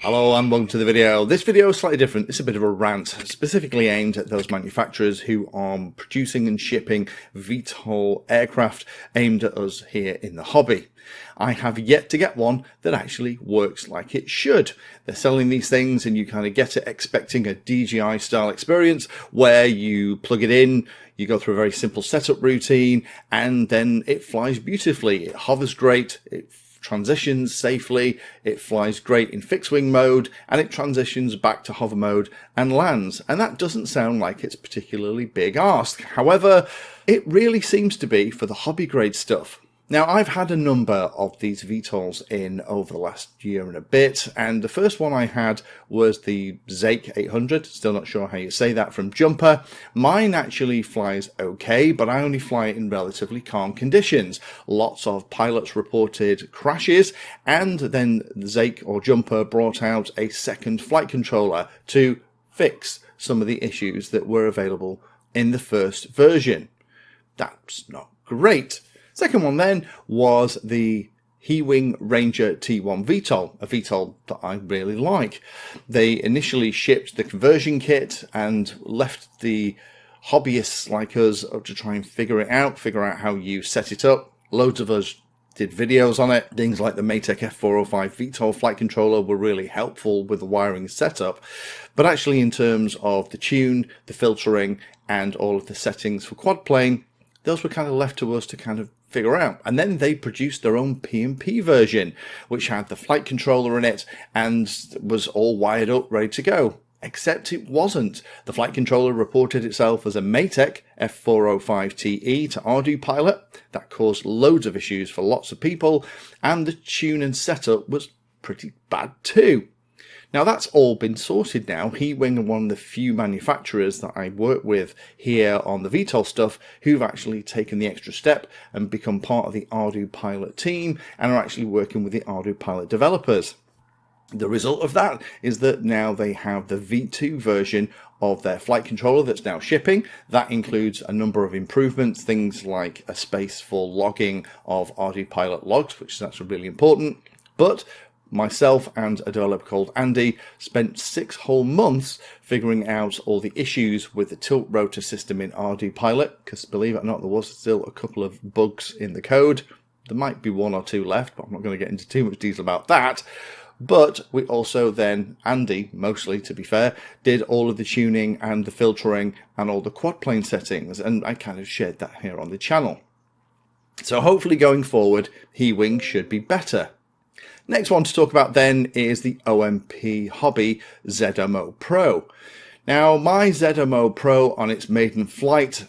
Hello and welcome to the video. This video is slightly different. It's a bit of a rant, specifically aimed at those manufacturers who are producing and shipping VTOL aircraft aimed at us here in the hobby. I have yet to get one that actually works like it should. They're selling these things and you kind of get it expecting a DJI style experience where you plug it in, you go through a very simple setup routine, and then it flies beautifully. It hovers great, it transitions safely, it flies great in fixed wing mode, and it transitions back to hover mode and lands. And that doesn't sound like it's particularly big ask. However, it really seems to be for the hobby grade stuff. Now, I've had a number of these VTOLs in over the last year and a bit, and the first one I had was the Zake 800, still not sure how you say that, from Jumper. Mine actually flies okay, but I only fly it in relatively calm conditions. Lots of pilots reported crashes, and then Zake or Jumper brought out a second flight controller to fix some of the issues that were available in the first version. That's not great. Second one then was the Hewing Ranger T1 VTOL, a VTOL that I really like. They initially shipped the conversion kit and left the hobbyists like us to try and figure out how you set it up. Loads of us did videos on it. Things like the Matek F405 VTOL flight controller were really helpful with the wiring setup. But actually in terms of the tune, the filtering, and all of the settings for quad plane, those were kind of left to us to kind of figure out. And then they produced their own P&P version, which had the flight controller in it and was all wired up, ready to go. Except it wasn't. The flight controller reported itself as a Matek F405TE to Ardu pilot. That caused loads of issues for lots of people, and the tune and setup was pretty bad too. Now that's all been sorted now. Hewing are one of the few manufacturers that I work with here on the VTOL stuff who've actually taken the extra step and become part of the Ardu pilot team and are actually working with the Ardu pilot developers. The result of that is that now they have the V2 version of their flight controller that's now shipping. That includes a number of improvements, things like a space for logging of Ardu pilot logs, which is actually really important. But myself and a developer called Andy spent 6 whole months figuring out all the issues with the tilt rotor system in Ardu Pilot, because believe it or not, there was still a couple of bugs in the code. There might be 1 or 2 left, but I'm not going to get into too much detail about that. But we also then, Andy, mostly to be fair, did all of the tuning and the filtering and all the quad plane settings, and I kind of shared that here on the channel. So hopefully going forward, Hewing should be better. Next one to talk about then is the OMP Hobby ZMO Pro. Now my ZMO Pro on its maiden flight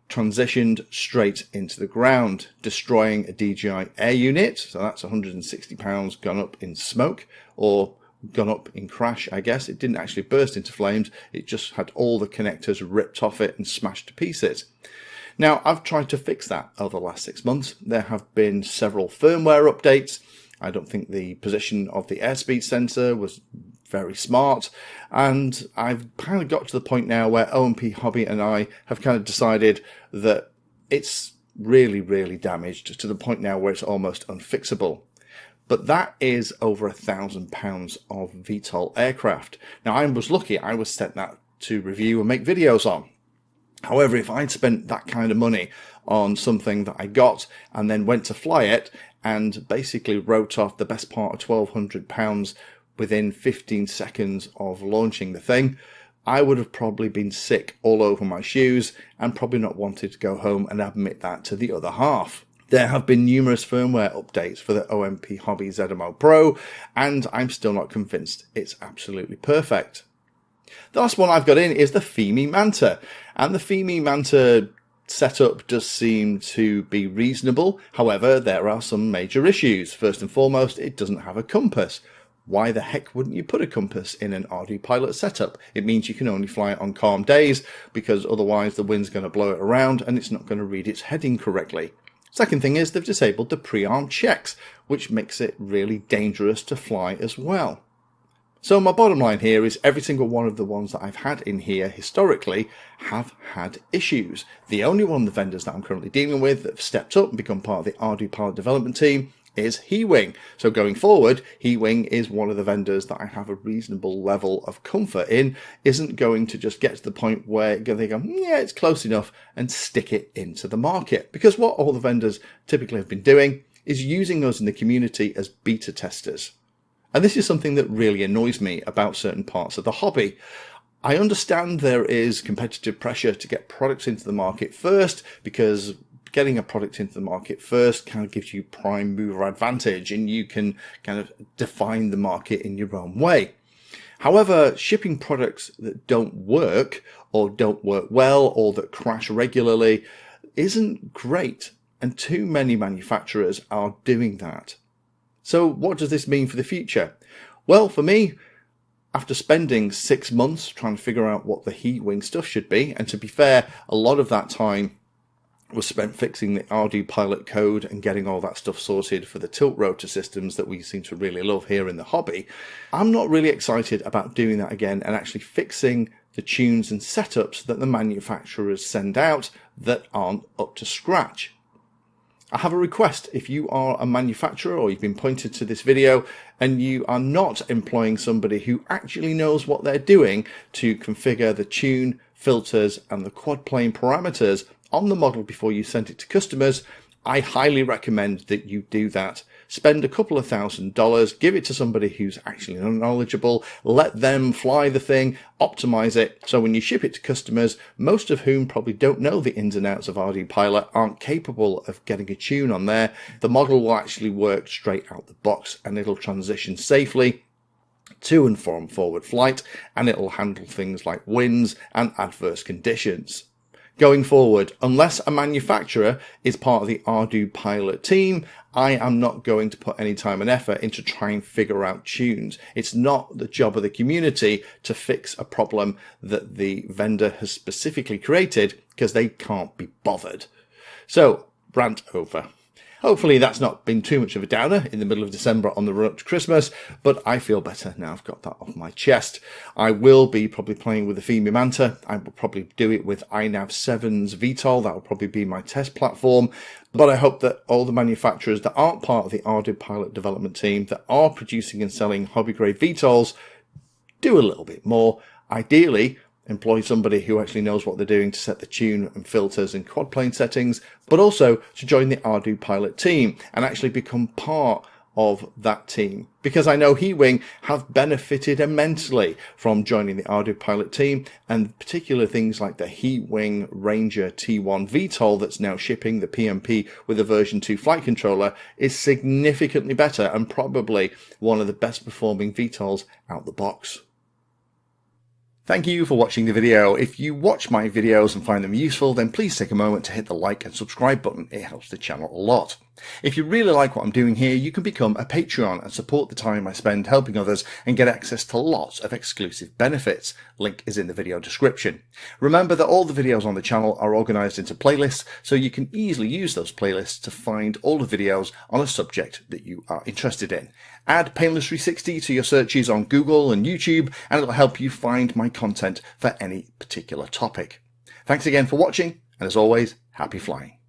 transitioned straight into the ground, destroying a DJI air unit, so that's £160 gone up in smoke, or gone up in crash, I guess. It didn't actually burst into flames, it just had all the connectors ripped off it and smashed to pieces. Now I've tried to fix that over the last 6 months. There have been several firmware updates. I don't think the position of the airspeed sensor was very smart, and I've kind of got to the point now where OMP Hobby and I have kind of decided that it's really damaged to the point now where it's almost unfixable. But that is over £1,000 of VTOL aircraft. Now I was lucky, I was sent that to review and make videos on. However, if I'd spent that kind of money on something that I got and then went to fly it and basically wrote off the best part of £1,200 within 15 seconds of launching the thing, I would have probably been sick all over my shoes and probably not wanted to go home and admit that to the other half. There have been numerous firmware updates for the OMP Hobby ZMO Pro, and I'm still not convinced it's absolutely perfect. The last one I've got in is the Fimi Manta, and the Fimi Manta setup does seem to be reasonable. However, there are some major issues. First and foremost, it doesn't have a compass. Why the heck wouldn't you put a compass in an Ardu Pilot setup? It means you can only fly it on calm days, because otherwise the wind's going to blow it around and it's not going to read its heading correctly. Second thing is they've disabled the pre-arm checks, which makes it really dangerous to fly as well. So my bottom line here is every single one of the ones that I've had in here historically have had issues. The only one of the vendors that I'm currently dealing with that have stepped up and become part of the Ardu Pilot development team is HeWing. So going forward, HeWing is one of the vendors that I have a reasonable level of comfort in, isn't going to just get to the point where they go, yeah, it's close enough, and stick it into the market. Because what all the vendors typically have been doing is using us in the community as beta testers. And this is something that really annoys me about certain parts of the hobby. I understand there is competitive pressure to get products into the market first, because getting a product into the market first kind of gives you prime mover advantage and you can kind of define the market in your own way. However, shipping products that don't work or don't work well or that crash regularly isn't great, and too many manufacturers are doing that. So what does this mean for the future? Well, for me, after spending 6 months trying to figure out what the HeWing stuff should be, and to be fair, a lot of that time was spent fixing the Ardu pilot code and getting all that stuff sorted for the tilt rotor systems that we seem to really love here in the hobby, I'm not really excited about doing that again and actually fixing the tunes and setups that the manufacturers send out that aren't up to scratch. I have a request. If you are a manufacturer or you've been pointed to this video and you are not employing somebody who actually knows what they're doing to configure the tune, filters and the quad plane parameters on the model before you send it to customers, I highly recommend that you do that. Spend a couple of $1,000, give it to somebody who's actually knowledgeable, let them fly the thing, optimize it, so when you ship it to customers, most of whom probably don't know the ins and outs of Ardu Pilot, aren't capable of getting a tune on there, the model will actually work straight out the box and it'll transition safely to and from forward flight, and it'll handle things like winds and adverse conditions. Going forward, unless a manufacturer is part of the Ardu Pilot team, I am not going to put any time and effort into trying to figure out tunes. It's not the job of the community to fix a problem that the vendor has specifically created because they can't be bothered. So, rant over. Hopefully that's not been too much of a downer in the middle of December on the run up to Christmas, but I feel better now I've got that off my chest. I will be probably playing with the Femi Manta. I will probably do it with iNav 7's VTOL. That will probably be my test platform. But I hope that all the manufacturers that aren't part of the Ardu Pilot development team that are producing and selling hobby grade VTOLs do a little bit more. Ideally, employ somebody who actually knows what they're doing to set the tune and filters and quad plane settings, but also to join the Ardu Pilot team and actually become part of that team. Because I know HeWing have benefited immensely from joining the Ardu Pilot team, and particular things like the HeWing Ranger T1 VTOL that's now shipping, the PMP with a version 2 flight controller, is significantly better and probably one of the best performing VTOLs out the box. Thank you for watching the video. If you watch my videos and find them useful, then please take a moment to hit the like and subscribe button. It helps the channel a lot. If you really like what I'm doing here, you can become a Patreon and support the time I spend helping others and get access to lots of exclusive benefits. Link is in the video description. Remember that all the videos on the channel are organized into playlists, so you can easily use those playlists to find all the videos on a subject that you are interested in. Add Painless 360 to your searches on Google and YouTube, and it'll help you find my content for any particular topic. Thanks again for watching, and as always, happy flying.